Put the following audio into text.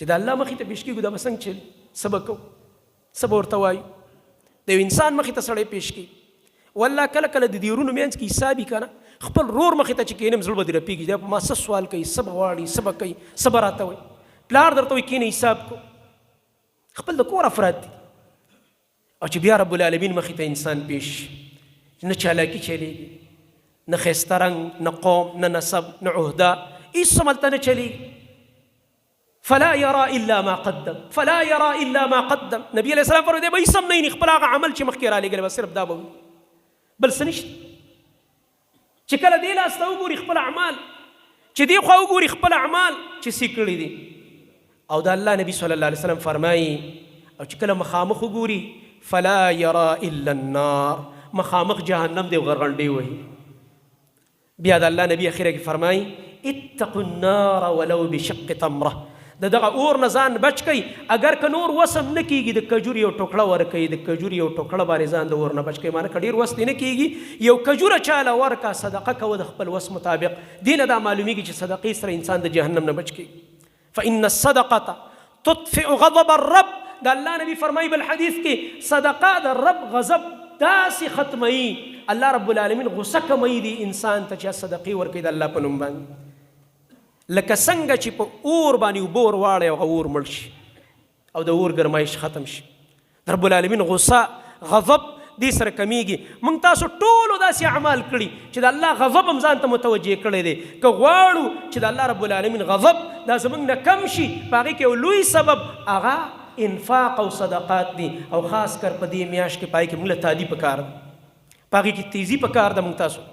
چې د الله مخې ته پیش کېږو دا به څنګه چلي څه به کوو څه به ورته وایو د یو انسان مخې ته سړی پیش کړي والله کله کله د دې ورونو منځ کې حساب وي که نه خپل رور مخې ته چې کښېنم زړه به دې رپېږي دا په ما څه سوال کوي څه به غواړي څه به کوي څه به راته وایي پلار درته وایي کښېنه حساب کو خپل د کور افراد دي او چې بیا رب العالمین مخې ته انسان پیش نه چالاکي چلیږي نه ښایسته رنګ نه قوم نه نسب نه عهده هېڅ هملته نه چلیږي فلا يرى الا ما قدم فلا يرى الا ما قدم نبی علیه السلام فرمایي دی به هېڅ هم نه ویني خپل هغه عمل چې مخکې رالېږلی به صرف دا به وي بل څه نشته چې کله دې لاس ته وګوري خپل اعمال چې دې خوا وګوري خپل اعمال چې څه کړي دي او د الله نبی صلی الله علیه وسلم فرمایي او چې کله مخامخ وګوري فلا يرى الا النار مخامخ جهنم دی غرغنډې وهي بیا د الله نبی اخره کې فرمایي اتقوا النار ولو بشق تمره د دغه اور نه ځان بچ کوي اگر که نور وسم نه کیږي د کجور یو ټوکړه ورکوي د کجور یو ټوکړه باندې ځان د اور نه بچ کوي معنی که ډېر وس دې نه کیږي یو کجوره چاله ورکه صدقه کوه د خپل وس مطابق دې نه دا معلومیږي چې صدقې سره انسان د جهنم نه بچ کیږي فإن الصدقه تطفئ غضب الرب د الله نبی فرمایي بل حدیث کې صدقه د رب غضب داسې ختموي الله رب العالمین غصه کموي دي انسان ته چې صدقې ورکوي د الله په نوم باندې لکه څنګه چې په اور باندې اوبه ور واړی او اور مړ شي او د اور ګرمایش ختم شي رب العالمین غصه غضب دې سره کمیږي موږ تاسو ټولو داسې اعمال کړي چې د الله غضب هم ځان ته متوجه کړی دی که غواړو چې د الله رب العالمین غضب دا زموږ نه کم شي په هغې کې یو لوی سبب هغه انفاق او صدقات دي او خاص کر په دې میاشت کې پای کې موږ له تادي پکار ده په هغې کې تیزي پکار ده موږ تاسو